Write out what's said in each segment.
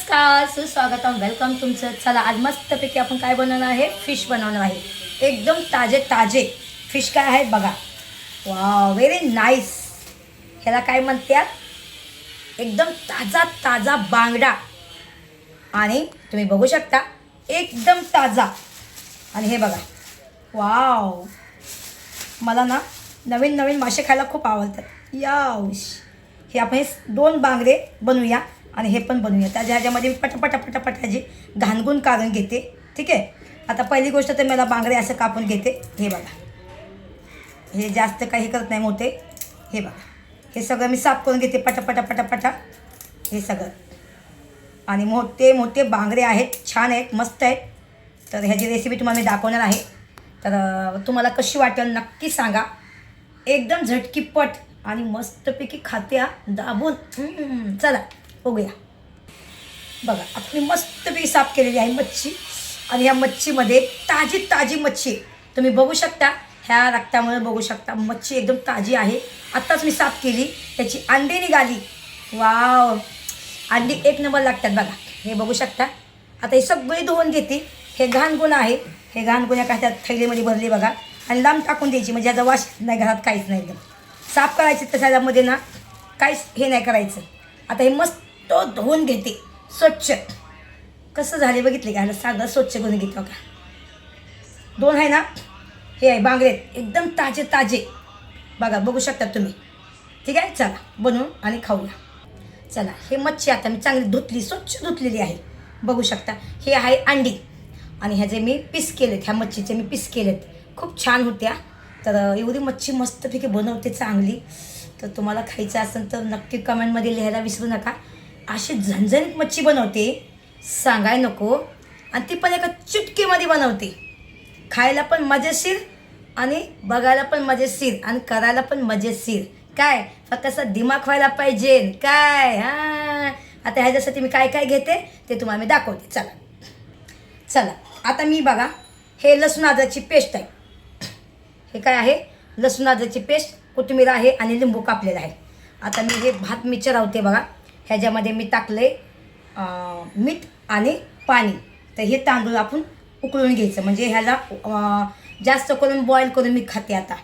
नमस्कार, सुस्वागतम, वेलकम तुमचं. चला आज मस्तपैकी आपण काय बनवणार आहे, फिश बनवणार आहे. एकदम ताजे ताजे फिश काय आहे बघा. Wow, very nice. ह्याला काय म्हणतात, एकदम ताजा ताजा बांगडा. आणि तुम्ही बघू शकता एकदम ताजा. आणि हे बघा, वाव, मला ना नवीन नवीन मासे खायला खूप आवडतात. यावश, हे आपण हे 2 बांगडे बनवूया आणि हे पण बनवूया. ह्याच्यामध्ये मी पटापटा ह्याची घाणगुण काढून घेते. ठीक आहे. आता पहिली गोष्ट तर मला बांगडे असं कापून घेते. हे बघा, हे जास्त काही करत नाही मोठे. हे बघा, हे सगळं मी साफ करून घेते पटापटा हे सगळं. आणि मोठे मोठे बांगडे आहेत, छान आहेत, मस्त आहेत. तर ह्याची रेसिपी तुम्हाला मी दाखवणार आहे. तर तुम्हाला कशी वाटेल नक्की सांगा. एकदम झटकीपट आणि मस्तपैकी खात्या दाबून. चला बघूया. बघा, आता मी मस्तपैकी साफ केलेली आहे मच्छी. आणि ह्या मच्छीमध्ये ताजी ताजी मच्छी तुम्ही बघू शकता. ह्या रक्तामुळे बघू शकता मच्छी एकदम ताजी आहे. आत्ताच मी साफ केली. त्याची अंडी निघाली. वाव, अंडी एक नंबर लागतात बघा. हे बघू शकता. आता हे सगळे धुवून घेते. हे घाणगुण आहे. हे घाणगुण्या काय त्यात थैलीमध्ये भरली बघा. आणि लांब टाकून द्यायची, म्हणजे याचा वास नाही, घरात काहीच नाही. एकदम साफ करायची. त्याच्यामध्ये ना काहीच हे नाही करायचं. आता हे मस्त धुवून घेते स्वच्छ. कसं झाले बघितले का, ह्याला साधं स्वच्छ करून घेतलं का. 2 आहे ना, हे आहे बांगडे एकदम ताजे ताजे बघा, बघू शकता तुम्ही. ठीक आहे, चला बनवून आणि खाऊया. चला, हे मच्छी आता मी चांगली धुतली, स्वच्छ धुतलेली आहे. बघू शकता. हे आहे अंडी आणि ह्याचे मी पीस केलेत. ह्या मच्छीचे मी पीस केलेत. खूप छान होत्या. तर एवढी मच्छी मस्तपैकी बनवते चांगली. तर तुम्हाला खायचं असेल तर नक्की कमेंटमध्ये लिहायला विसरू नका. अशी झणझणीत मच्छी बनवते, सांगाय नको. आणि ती पण एका चुटकीमध्ये बनवते. खायला पण मजेशीर आणि बघायला पण मजेशीर आणि करायला पण मजेशीर. काय फक्त असं दिमाग व्हायला पाहिजे काय. हां, आता ह्याच्यासाठी मी काय काय घेते ते तुम्हाला मी दाखवते. चला आता मी बघा, हे लसूण अद्रकची पेस्ट आहे. हे काय आहे, लसूण अद्रकची पेस्ट, कोथिंबीर आहे आणि लिंबू कापलेला आहे. आता मी हे भात मी चिरवते बघा. ह्याच्यामध्ये मी टाकले मीठ आणि पाणी. तर हे तांदूळ आपण उकळून घ्यायचं, म्हणजे ह्याला जास्त करून बॉईल करून मी खाते आता.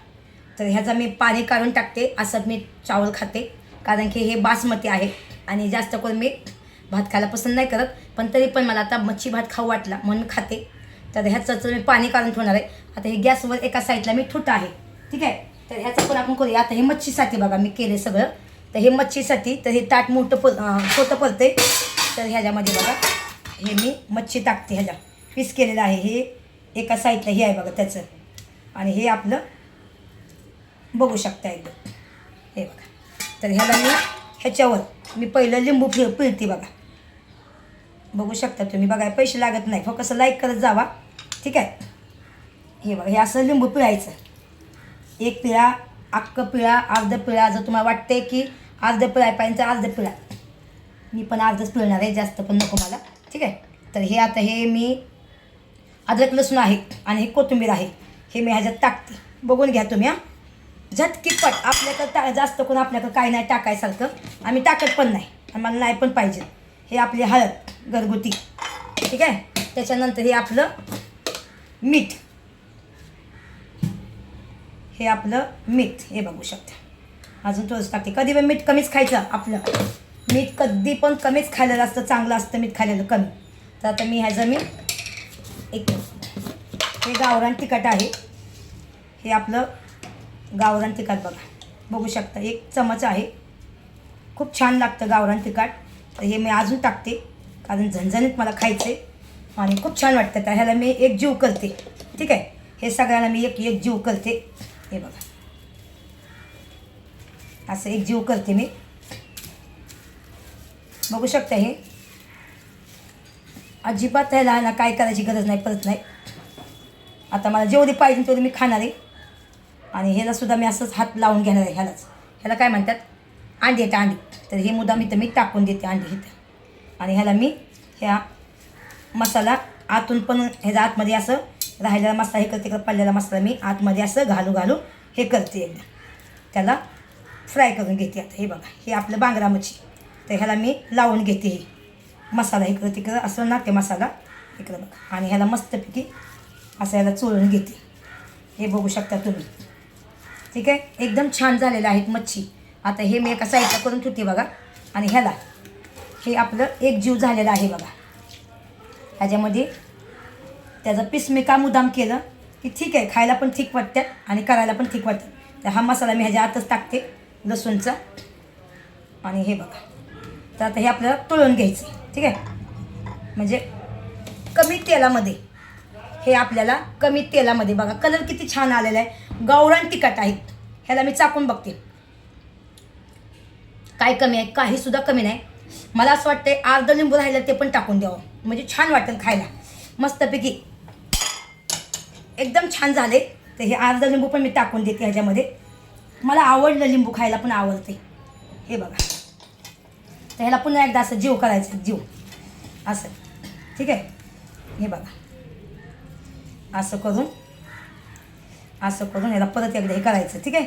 तर ह्याचं मी पाणी काढून टाकते. असं मी चावल खाते, कारण की हे बासमती आहे आणि जास्त करून मी भात खायला पसंत नाही करत. पण तरी पण मला आता मच्छी भात खाऊ वाटला म्हणून खाते. तर ह्याचं मी पाणी काढून ठेवणार आहे. आता हे गॅसवर एका साईडला मी ठुट आहे. ठीक आहे. तर ह्याचं पण आपण करूया. आता हे मच्छीसाठी बघा मी केले सगळं. तर हे मच्छीसाठी तर हे ताट छोटं पडते. तर ह्याच्यामध्ये बघा हे मी मच्छी टाकते. ह्याच्या पीस केलेलं आहे. हे एका साईडला हे आहे बघा त्याचं. आणि हे आपलं बघू शकता एकदम. हे बघा. तर ह्याला मी ह्याच्यावर मी पहिलं लिंबू पिळते बघा. बघू शकता तुम्ही. बघा, पैसे लागत नाही, फक्त असं लाईक करत जावा. ठीक आहे. हे बघा, हे असं लिंबू पिळायचं. एक पिळा, अख्खं पिळा, अर्ध पिळा. जर तुम्हाला वाटते की अर्ध पिळाय पाहिजे अर्ध पिळा. मी पण अर्धच पिळणार आहे, जास्त पण नको मला. ठीक आहे. तर हे आता हे मी अद्रक लसूण आहे आणि हे कोथिंबीर आहे, हे मी ह्याच्यात टाकते. बघून घ्या तुम्ही. हां, झटकीपट. आपल्याकडं जास्त करून आपल्याकडं काय नाही टाकायसारखं, आम्ही टाकत पण नाही आणि मला नाही पण पाहिजे. हे आपली हळद घरगुती. ठीक आहे. त्याच्यानंतर हे आपलं मीठ. हे आपलं मीठ, हे बघू शकता. अजून थोडंच टाकते. कधी पण मीठ कमीच खायचं. आपलं मीठ कधी पण कमीच खाल्लेलं असतं, चांगलं असतं मीठ खाल्लेलं कमी. तर आता मी ह्याचं मी हे गावरान तिखट आहे. हे आपलं गावरान तिखट बघा, बघू शकता. 1 चमचा आहे. खूप छान लागतं गावरान तिखट. तर हे मी अजून टाकते, कारण झणझणीत मला खायचं आहे आणि खूप छान वाटतं. तर ह्याला मी एक जीव करते. ठीक आहे. हे सगळ्यांना मी एक जीव करते. हे बघा, असं एक जीव करते मी. बघू शकता. हे अजिबात ह्याला ना काय करायची गरज नाही, परत नाही. आता मला जेवढी पाहिजे तेवढी मी खाणार आहे. आणि ह्यालासुद्धा मी असंच हात लावून घेणार आहे. ह्याला काय म्हणतात, अंडी येतं, अंडी. तर हे मुद्दाम इथं मी टाकून देते अंडी इथं. आणि ह्याला मी ह्या मसाला आतून पण ह्याच्या आतमध्ये असं राहिलेला मसाला हे करते, पडलेला मसाला मी आतमध्ये असं घालू हे करते. एकदा त्याला फ्राय करून घेते. आता हे बघा, हे आपलं बांगडा मच्छी. तर ह्याला मी लावून घेते. मसाला इकडं तिकडं असं ना ते मसाला इकडं बघा. आणि ह्याला मस्तपैकी असं ह्याला चोळून घेते. हे बघू शकता तुम्ही. ठीक आहे, एकदम छान झालेलं आहे मच्छी. आता हे मी एका साईडला करून ठेवते बघा. आणि ह्याला हे आपलं एक जीव झालेलं आहे बघा. ह्याच्यामध्ये त्याचा पीस मी का मुद्दाम केलं की ठीक आहे, खायला पण ठीक वाटतात आणि करायला पण ठीक वाटतं. तर हा मसाला मी ह्याच्या आतच टाकते लसूणचा. आणि हे बघा, तर आता हे आपल्याला तळून घ्यायचं. ठीक आहे, म्हणजे कमी तेलामध्ये. हे आपल्याला कमी तेलामध्ये बघा, कलर किती छान आलेला आहे. गावरान तिखट आहे. ह्याला मी चाकून बघते काय कमी आहे. काहीसुद्धा कमी नाही. मला असं वाटतं अर्ध लिंबू राहिलं ते पण टाकून द्यावं, म्हणजे छान वाटेल खायला मस्तपैकी. एकदम छान झाले. तर हे अर्ध लिंबू पण मी टाकून देते ह्याच्यामध्ये. मला आवडलं, लिंबू खायला पण आवडते. हे बघा, तर ह्याला पुन्हा एकदा असं जीव करायचं, जीव असं. ठीक आहे, हे बघा असं करून ह्याला परत एकदा हे करायचं. ठीक आहे,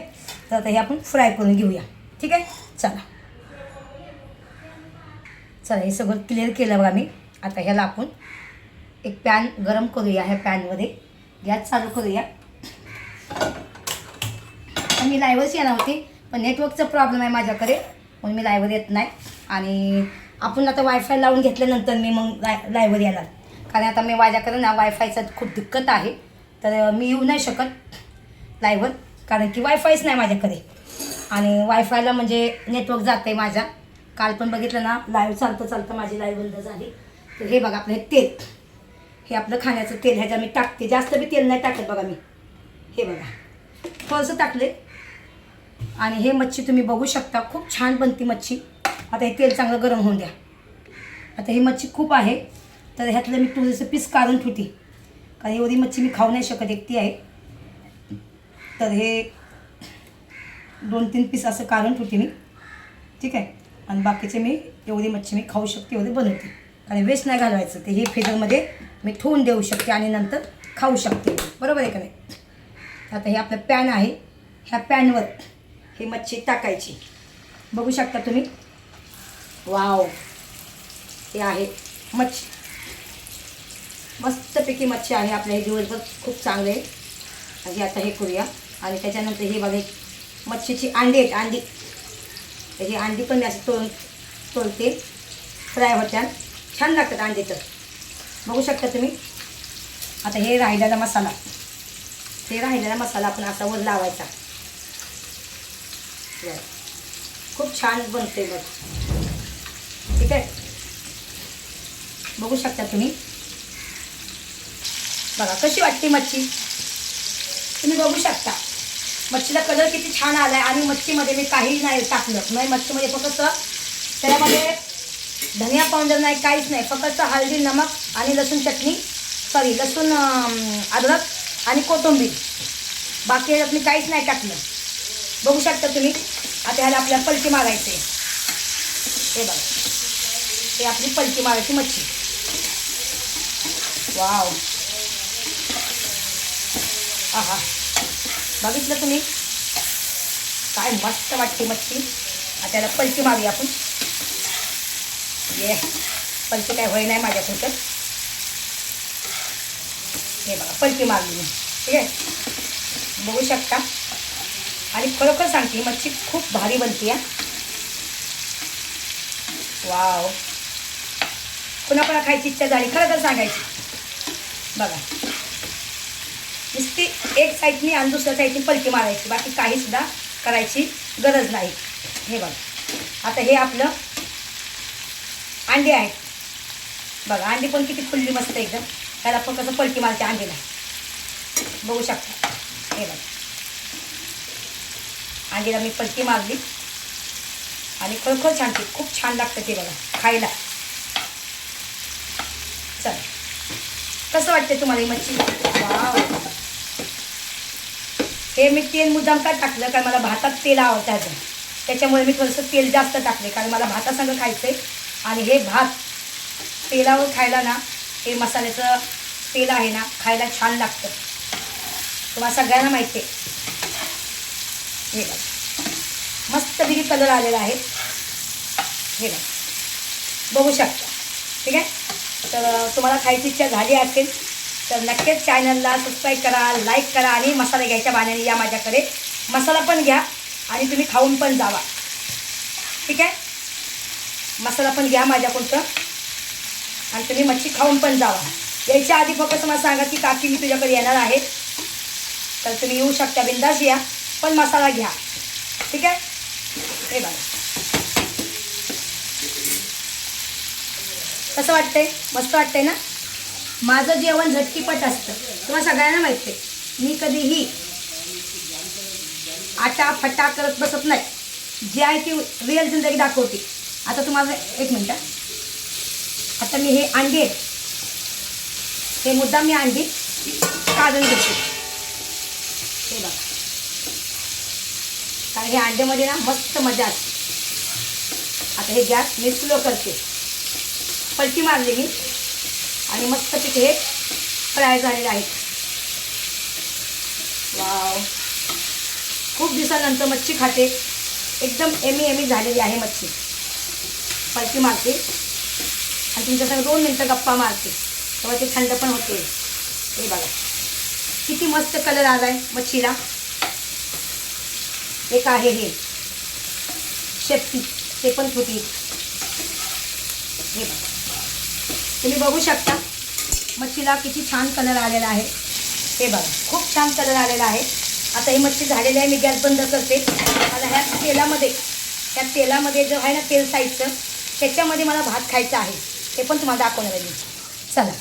तर आता हे आपण फ्राय करून घेऊया. ठीक आहे, चला हे सगळं क्लिअर केलं बघा मी. आता ह्याला आपण एक पॅन गरम करूया. ह्या पॅनमध्ये गॅस चालू करूया. मी लाईव्हच येणार होती, पण नेटवर्कचा प्रॉब्लेम आहे माझ्याकडे, म्हणून मी लाईव्हवर येत नाही. आणि आपण आता वायफाय लावून घेतल्यानंतर मी मग लाईव्हवर येणार. कारण आता मी माझ्याकडे ना वायफायचा खूप दिक्कत आहे, तर मी येऊ नाही शकत लाईव्हवर, कारण की वायफायच नाही माझ्याकडे. आणि वायफायला म्हणजे नेटवर्क जातं आहे माझ्या. काल पण बघितलं ना, लाईव्ह चालतं माझी लाईव्ह बंद झाली. तर हे बघा आपलं हे तेल, हे आपलं खाण्याचं तेल ह्याच्या मी टाकते. जास्त बी तेल नाही टाकत बघा मी. हे बघा थोडंसं टाकले. आणि हे मच्छी तुम्ही बघू शकता, खूप छान बनते मच्छी. आता हे तेल चांगलं गरम होऊन द्या. आता ही मच्छी खूप आहे, तर ह्यातलं मी थोडंसं पीस काढून ठेवते, कारण एवढी मच्छी मी खाऊ नाही शकत, एकटी आहे. तर हे 2-3 पीस असं काढून ठेवते मी. ठीक आहे, आणि बाकीचे मी एवढी मच्छी मी खाऊ शकते एवढी बनवते, आणि वेस्ट नाही घालवायचं. ते हे फ्रीजरमध्ये मी ठेवून देऊ शकते आणि नंतर खाऊ शकते. बरोबर आहे का नाही. आता हे आपलं पॅन आहे, ह्या पॅनवर ही मच्छी टाकायची. बघू शकता तुम्ही. वाव, हे आहे मच्छी, मस्तपैकी मच्छी आहे आपल्या. हे दिवसभर खूप चांगले आहे. आणि आता हे करूया. आणि त्याच्यानंतर हे बघा मच्छीची अंडी आहेत, अंडी. तर ही अंडी पण मी असं तोलते, फ्राय होत्यात, छान लागतात अंडी. तर बघू शकता तुम्ही. आता हे राहिलेला मसाला, आपण असा वर लावायचा. खूप छान बनते बघ. ठीक आहे, बघू शकता तुम्ही. बघा कशी वाटते मच्छी, तुम्ही बघू शकता. मच्छीला कलर किती छान आला आहे. आणि मच्छीमध्ये मी काही नाही टाकलं नाही. मच्छीमध्ये फक्त त्याच्यामध्ये धनिया पावडर नाही, काहीच नाही. फक्त हळदी, नमक आणि लसूण चटणी, लसूण, अद्रक आणि कोथिंबीर. बाकी ह्याच्यात मी काहीच नाही टाकलं. बघू शकता तुम्ही. आता ह्याला आपल्याला पलटी मारायची. हे बघा, हे आपली पलटी मारायची मच्छी. वाव, आहा, बघितलं तुम्ही काय मस्त वाटते मच्छी. आता त्याला पलटी मारूया आपण. ये पलटी काय होई नाही माझ्याकडं. हे बघा पलटी मारली मी. ठीक आहे, बघू शकता. आणि खरोखर सांगते मच्छी खूप भारी बनते. वाव, कोणाकोणा खायची इच्छा झाली खरं तर सांगायची. बघा नुसती एक साईडनी आणि दुसऱ्या साईडनी पलटी मारायची, बाकी काहीसुद्धा करायची गरज नाही. हे बघा, आता हे आपलं अंडी आहेत. बघा अंडी पण किती फुलली मस्त एकदम. त्याला पण कसं पलटी मारते अंडीला, बघू शकता. हे बघा, अंडीला मी पलटी मारली. आणि खरोखर छान, खूप छान लागतं ते बघा खायला. चल, कसं वाटते तुम्हाला ही मच्छी. वाव, हे मी तेल मुद्दाम का टाकलं, कारण मला भातात तेल आवडतं. त्याच्यामुळे मी थोडंसं तेल जास्त टाकले, कारण मला भातासंग खायचं आहे. आणि हे भात तेलावर खायला ना, हे मसाल्याचं तेल आहे ना, खायला छान लागतं. तुम्हाला सगळ्यांना माहिती आहे. हे बघा मस्तपैकी कलर आलेला आहे. हे बघा, बघू शकता. ठीक आहे. तर तुम्हाला खायची इच्छा झाली असेल तर नक्कीच चॅनलला सबस्क्राईब करा, लाईक करा आणि मसाला घ्यायच्या बाण्याने या माझ्याकडे. मसाला पण घ्या आणि तुम्ही खाऊन पण जावा. ठीक आहे. मसाला पण घ्या माझ्याकडचं आणि तुम्ही मच्छी खाऊन पण जावा. यायच्या आधी फक्त तुम्हाला सांगा की काकी मी तुझ्याकडे येणार आहे, तर तुम्ही येऊ शकता, बिंदास या, पण मसाला घ्या. ठीक आहे. हे बघा कसं वाटतंय, मस्त वाटतंय ना. माझं जेवण झटकीपट असतं, तुम्हाला सगळ्यांना माहिती आहे. मी कधीही आटा फटा करत बसत नाही. जे आहे ती रिअल जिंदगी दाखवते. आता तुम्हाला एक मिनटं, आता मी हे अंडी आहेत, हे मुद्दाम मी अंडी काढून घेते. हे बघा, कारण हे अंड्यामध्ये ना मस्त मजा असते. आता हे गॅस मी स्लो करते, पलटी मारली मी आणि मस्तपैकी हे फ्राय झालेले आहेत. वाव, खूप दिवसानंतर मच्छी खाते. एकदम एमी झालेली आहे मच्छी. पलटी मारते आणि तुमच्यासंग 2 मिनटं गप्पा मारते, तेव्हा ते थंड पण होते. हे बघा किती मस्त कलर आला आहे मच्छीला. एक आहे हे शेपटी, ते पण फुटी. हे बघा, तुम्ही बघू शकता मच्छीला किती छान कलर आलेला आहे. हे बघा खूप छान कलर आलेला आहे. आता ही मच्छी झालेली आहे. मी गॅस बंद करते. मला ह्या तेलामध्ये जो आहे ना तेल साईडचं, त्याच्यामध्ये मला भात खायचा आहे. ते पण तुम्हाला दाखवणार आहे मी. चला,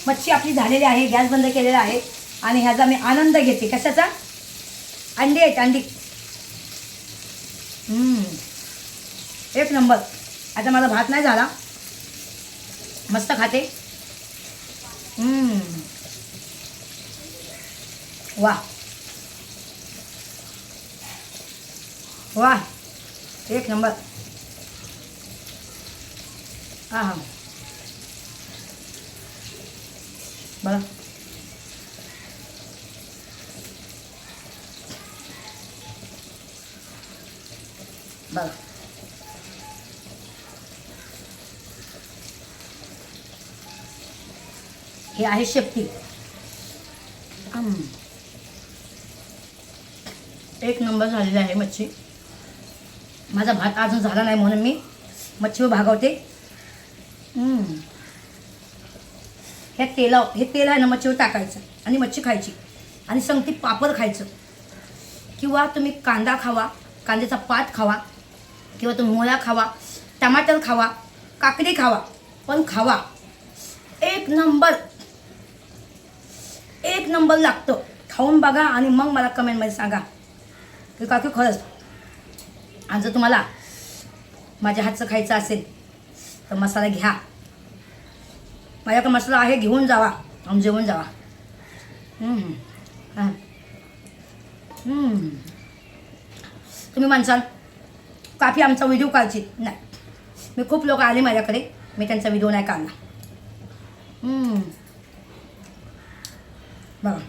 मच्छी आपली झालेली आहे, गॅस बंद केलेला आहे आणि ह्याचा मी आनंद घेते. कशाचा? अंडी आहेत, अंडी. एक नंबर. आता माझा भात नाही झाला, मस्त खाते. वाह वाह, एक नंबर. हां बघा, बघा हे आहे शेपटी. एक नंबर झालेली आहे मच्छी. माझा भात अजून झाला नाही म्हणून मी मच्छीवर भागवते. हे तेल आहे ना मच्छीवर टाकायचं आणि मच्छी खायची आणि संगती पापड खायचं, किंवा तुम्ही कांदा खावा, कांद्याचा पात खावा, किंवा तुम्ही मुळा खावा, टमाटर खावा, काकडी खावा, पण खावा. एक नंबर लागतं. खाऊन बघा आणि मग मला कमेंटमध्ये सांगा की काकी खरंच. आणि जर तुम्हाला माझ्या हातचं खायचं असेल तर मसाला घ्या. माझ्याकडे मसाला आहे, घेऊन जावा आणि जेवून जावा. तुम्ही म्हणसाल काफी आमचा व्हिडिओ काढची नाही. मी खूप लोक आले माझ्याकडे, मी त्यांचा व्हिडिओ नाही काढला. बघा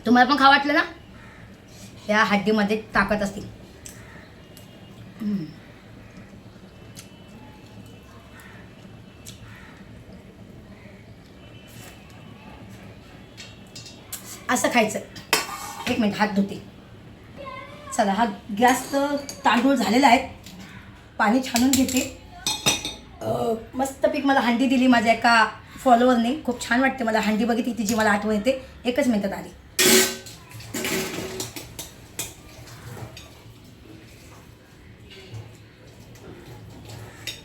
तुम्हाला पण खावं वाटलं ना. या हड्डीमध्ये ताकद असते. असं खायचं. एक मिनिट, हात धुते. चला, हा गॅस तांदूळ झालेला आहे. पाणी छानून घेते. मस्तपैकी मला हंडी दिली माझ्या एका फॉलोअरने. खूप छान वाटते मला. हंडी बघितली तिची मला आठवण येते. एकच मिनिटात आली.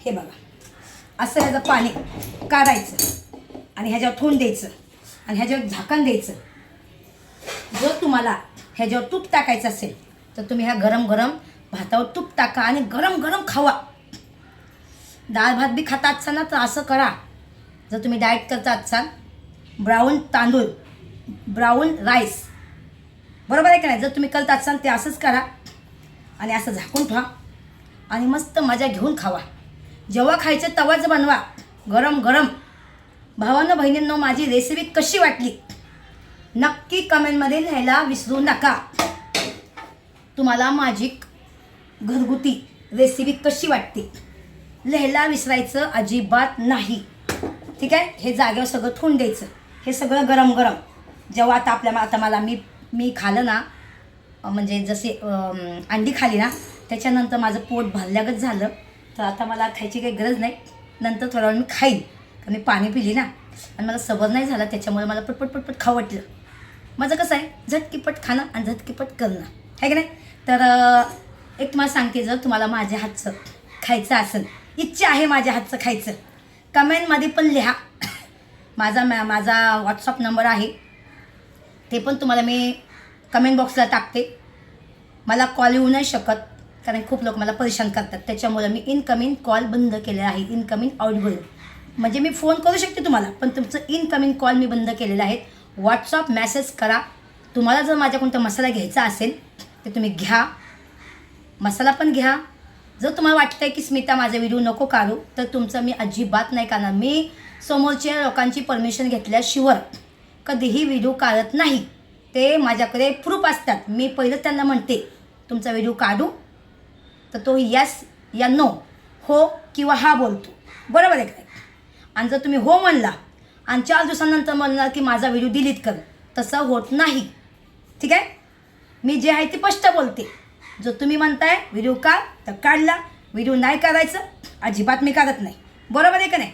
हे बघा, असं ह्याचं पाणी काढायचं आणि ह्याच्यावर ठेवून द्यायचं आणि ह्याच्यावर झाकण द्यायचं. जर तुम्हाला ह्याच्यावर तूप टाकायचं असेल तर तुम्ही ह्या गरम गरम भातावर तूप टाका आणि गरम गरम खावा. डाळ भात बी खाता असाल ना तर असं करा. जर तुम्ही डाएट करता असाल, ब्राऊन तांदूळ, ब्राऊन राईस, बरोबर आहे का नाही, जर तुम्ही करत असाल ते असंच करा आणि असं झाकून ठेवा आणि मस्त मजा घेऊन खावा. जेव्हा खायचं तेव्हाच बनवा. गरम गरम. भावांनो बहिणींनो, माझी रेसिपी कशी वाटली नक्की कमेंटमध्ये लिहायला विसरू नका. तुम्हाला माझी घरगुती रेसिपी कशी वाटते लिहायला विसरायचं अजिबात नाही. ठीक आहे. हे जागेवर सगळं ठेवून द्यायचं. हे सगळं गरम गरम जेव्हा आता मला मी खाल्लं ना, म्हणजे जसे अंडी खाली ना, त्याच्यानंतर माझं पोट भरल्यागत झालं. तर आता मला खायची काही गरज नाही. नंतर थोडा वेळ मी खाईन, कारण मी पाणी पिली ना आणि मला सबर नाही झाला, त्याच्यामुळे मला पटपट पटपट खावं वाटलं. माझं कसं आहे, झटकीपट खाणं आणि झटकीपट करणं आहे की नाही. तर एक तुम्हाला सांगते, जर तुम्हाला माझ्या हातचं खायचं असेल, इच्छा आहे माझ्या हातचं खायचं, कमेंटमध्ये पण लिहा. माझा व्हॉट्सअप नंबर आहे, ते पण तुम्हाला मी कमेंट बॉक्सला टाकते. मला कॉल येऊ नाही शकत, कारण खूप लोक मला परेशान करतात, त्याच्यामुळे मी इनकमिंग कॉल बंद केले आहे. इनकमिंग आउटगोईंग म्हणजे मी फोन करू शकते तुम्हाला, पण तुमचं इनकमिंग कॉल मी बंद केलेलं आहे. व्हॉट्सअप मेसेज करा. तुम्हाला जर माझ्या कोणता मसाला घ्यायचा असेल ते तुम्ही घ्या, मसाला पण घ्या. जर तुम्हाला वाटतं आहे की स्मिता माझा व्हिडिओ नको काढू, तर तुमचं मी अजिबात नाही काढणार. मी समोरच्या लोकांची परमिशन घेतल्याशिवाय कधीही व्हिडिओ काढत नाही. ते माझ्याकडे प्रूफ असतात. मी पहिलं त्यांना म्हणते तुमचा व्हिडिओ काढू, तर तो यस या नो, हो किंवा हा बोलतो, बरोबर आहे काय. आणि जर तुम्ही हो म्हणला आणि 4 दिवसांनंतर म्हणणार की माझा व्हिडिओ डिलीट कर, तसं होत नाही. ठीक आहे. मी जे आहे ते स्पष्ट बोलते. जर तुम्ही म्हणताय व्हिडिओ काढ तर काढला, व्हिडिओ नाही काढायचं अजिबात मी काढत नाही, बरोबर आहे का नाही.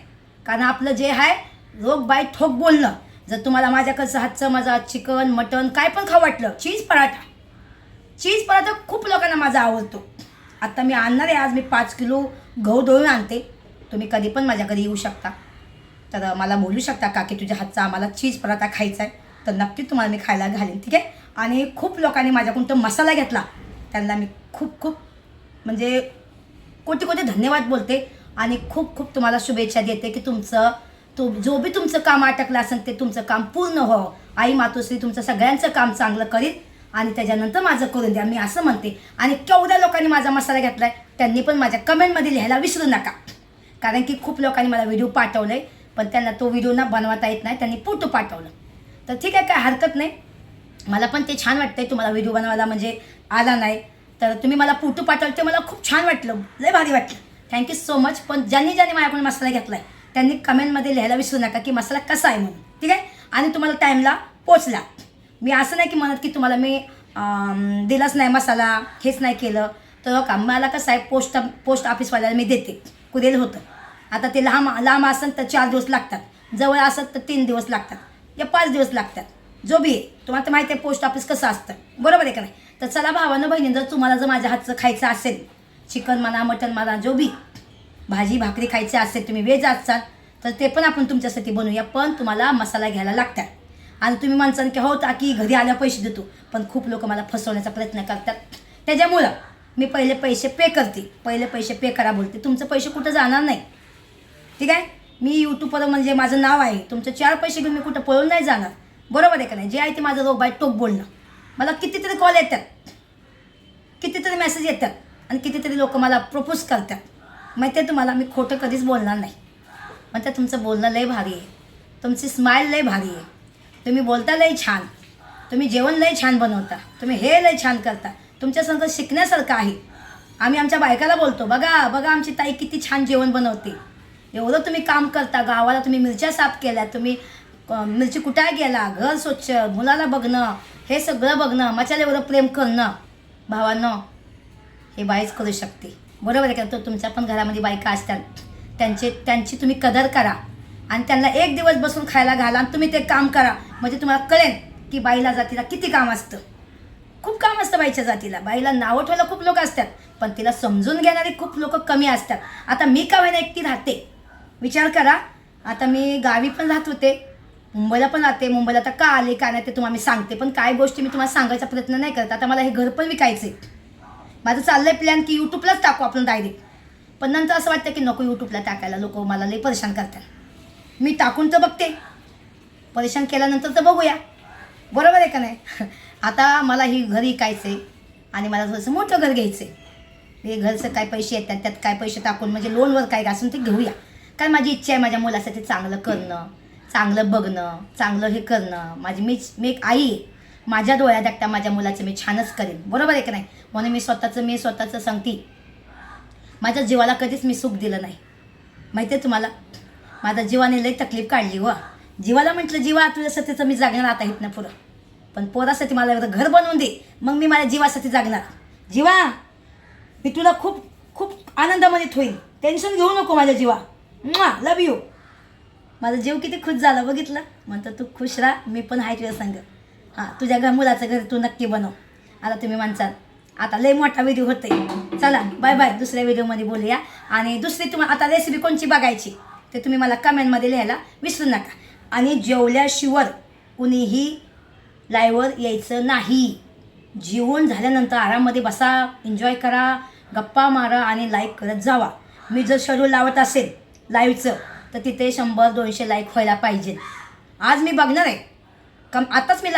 कारण आपलं जे आहे रोग बाय ठोक बोलणं. जर तुम्हाला माझ्याकडचं हातचं माझा चिकन मटन काय पण खाऊ वाटलं, चीज पराठा खूप लोकांना माझा आवडतो. आता मी आणणार आहे, आज मी 5 किलो गहू दळून आणते. तुम्ही कधी पण माझ्या घरी येऊ शकता, तर मला बोलू शकता का की तुझ्या हातचा आम्हाला चीज पराठा खायचा आहे, तर नक्की तुम्हाला मी खायला घालेन. ठीक आहे. आणि खूप लोकांनी माझ्याकडून तो मसाला घेतला, त्यांना मी खूप म्हणजे कोटी धन्यवाद बोलते आणि खूप तुम्हाला शुभेच्छा देते की जो बी तुमचं काम अटकलं असेल ते तुमचं काम पूर्ण हो. आई मातोश्री तुमचं सगळ्यांचं काम चांगलं करील आणि त्याच्यानंतर माझं करून द्या, मी असं म्हणते. आणि केवढ्या लोकांनी माझा मसाला घेतला आहे त्यांनी पण माझ्या कमेंटमध्ये लिहायला विसरू नका, कारण की खूप लोकांनी मला व्हिडिओ पाठवले पण त्यांना तो व्हिडिओ ना बनवता येत नाही, त्यांनी फोटो पाठवलं. तर ठीक आहे, काय हरकत नाही. मला पण ते छान वाटतंय तुम्हाला व्हिडिओ बनवायला म्हणजे आला नाही, तर तुम्ही मला फोटो पाठवले ते मला खूप छान वाटलं, लय भारी वाटलं. Thank you so much. पण ज्यांनी माझ्याकडून मसाला घेतला आहे त्यांनी कमेंटमध्ये लिहायला विसरू नका की मसाला कसा आहे म्हणून. ठीक आहे. आणि तुम्हाला टाईमला पोचला. मी असं नाही की म्हणत की तुम्हाला मी दिलाच नाही मसाला, हेच नाही केलं, तर का मला कसं आहे पोस्ट ऑफिसवाल्याला मी देते, कुरिअर होतं. आता ते लांब असेल तर 4 दिवस लागतात, जवळ असेल तर 3 दिवस लागतात या 5 दिवस लागतात, जो बी आहे. तुम्हाला तर माहिती आहे पोस्ट ऑफिस कसं असतं, बरोबर आहे का नाही. तर चला भावानं बहिणी, जर तुम्हाला जर माझ्या हातचं खायचं असेल, चिकन म्हणा मटन म्हणा, जो बी भाजी भाकरी खायची असेल, तुम्ही व्हेज असाल तर ते पण आपण तुमच्यासाठी बनवूया. पण तुम्हाला मसाला घ्यायला लागतात. आणि तुम्ही म्हणसान की हो ताकी घरी आल्या पैसे देतो, पण खूप लोक मला फसवण्याचा प्रयत्न करतात. त्याच्यामुळं मी पहिले पैसे पे करते, पहिले पैसे पे करा बोलते. तुमचं पैसे कुठं जाणार नाही. ठीक आहे. मी यूट्यूबवर म्हणजे माझं नाव आहे, तुमचं 4 पैसे घेऊन मी कुठं पळून नाही जाणार, बरोबर आहे का नाही. जे आहे ते माझं रोग बाय टोक बोलणं. मला कितीतरी कॉल येतात, कितीतरी मेसेज येतात आणि कितीतरी लोक मला प्रपोज करतात. माहिती आहे तुम्हाला, मी खोटं कधीच बोलणार नाही. म्हणते तुमचं बोलणं लय भारी आहे, तुमची स्माईल लय भारी आहे, तुम्ही बोलता लय छान, तुम्ही जेवण लय छान बनवता, तुम्ही हे लय छान करता, तुमच्यासंग शिकण्यासारखं आहे. आम्ही आमच्या बायकाला बोलतो, बघा आमची ताई किती छान जेवण बनवते. एवढं तुम्ही काम करता, गावाला तुम्ही मिरच्या साफ केल्या, तुम्ही मिरची कुठे गेला, घर स्वच्छ, मुलाला बघणं, हे सगळं बघणं, माझ्याला एवढं प्रेम करणं. भावांनो, हे बाईच करू शकते, बरोबर आहे का. तो तुमच्या पण घरामध्ये बायका असतात, त्यांची तुम्ही कदर करा आणि त्यांना एक दिवस बसून खायला घाला आणि तुम्ही ते काम करा, म्हणजे तुम्हाला कळेल की बाईला जातीला किती काम असतं. खूप काम असतं बाईच्या जातीला. बाईला नावं ठेवायला खूप लोक असतात, पण तिला समजून घेणारे खूप लोक कमी असतात. आता मी का वेळेला एकटी राहते, विचार करा. आता मी गावी पण राहत होते, मुंबईला पण राहते. मुंबईला आता का आले का नाही ते तुम्हाला मी सांगते, पण काय गोष्टी मी तुम्हाला सांगायचा प्रयत्न नाही करत. आता मला हे घर पण विकायचं आहे. माझं चाललंय प्लॅन की यूट्यूबलाच टाकू आपण डायरेक्ट, पण नंतर असं वाटतं की नको यूट्यूबला टाकायला, लोक मला लई परेशान करतात. मी टाकून तर बघते, परेशान केल्यानंतर तर बघूया, बरोबर आहे का नाही. आता मला ही घर विकायचं आहे आणि मला थोडंसं मोठं घर घ्यायचं आहे. हे घरचं काय पैसे येतात त्यात काय पैसे टाकून म्हणजे लोनवर काय असून ते घेऊया. कारण माझी इच्छा आहे माझ्या मुलासाठी चांगलं करणं, चांगलं बघणं, चांगलं हे करणं. मी एक आई आहे. माझ्या डोळ्यात एकटा माझ्या मुलाचं मी छानच करेन, बरोबर आहे की नाही. म्हणून मी स्वतःचं सांगते. माझ्या जीवाला कधीच मी सुख दिलं नाही, माहिती आहे तुम्हाला. माझ्या जीवाने लई तकलीफ काढली व जीवाला म्हटलं जीवा तुझ्यासाठीचं मी जागणार आता इथनं पुढं. पण पोरासाठी मला एकदा घर बनवून दे, मग मी माझ्या जीवासाठी जागणार. जीवा मी तुला खूप खूप आनंदामध्ये ठेवीन, टेन्शन घेऊ नको माझ्या जीवा. लव यू. माझा जीव किती खुश झाला बघितलं. म्हणतं तू खुश राहा, मी पण आहे तुझ्या संग. हां तुझ्या मुलाचं घर तू नक्की बनव. आता तुम्ही म्हणसाल आता लय मोठा व्हिडिओ होते, चला बाय बाय, दुसऱ्या व्हिडिओमध्ये बोलूया. आणि दुसरी तुम्हाला आता रेसिपी कोणची बघायची ते तुम्ही मला कमेंटमध्ये लिहायला विसरू नका. आणि जेवल्याशिवाय कुणीही लाईव्हवर यायचं नाही. जेवण झाल्यानंतर आराममध्ये बसा, एन्जॉय करा, गप्पा मारा आणि लाईक करत जावा. मी जर शेड्यूल लावत असेल लाईव्हचं तर तिथे 100-200 लाईक व्हायला पाहिजेत. आज मी बघणार आहे आताच मी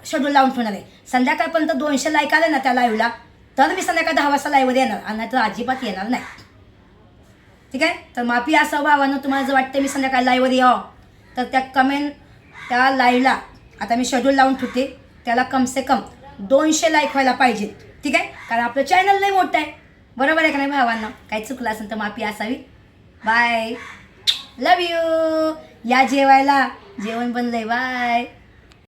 शेड्यूल लावून ठेवणार आहे. संध्याकाळपर्यंत 200 लाईक आले ना त्या लाईव्हला तर मी संध्याकाळ 10 वाजता लाईव्हवर येणार, आणि नाही तर अजिबात येणार नाही. ठीक आहे. तर माफी असं भावानं तुम्हाला जर वाटतं मी संध्याकाळी लाईव्हवर यावं तर त्या लाईव्हला आता मी शेड्यूल लावून ठेवते, त्याला कमसे कम 200 लाईक व्हायला पाहिजे. ठीक आहे. कारण आपलं चॅनल लई मोठं आहे, बरोबर आहे का नाही भावांना. काही चुकलं असेल तर माफी असावी. Bye, love you. या जेवायला, जेवण बनलंय. बाय.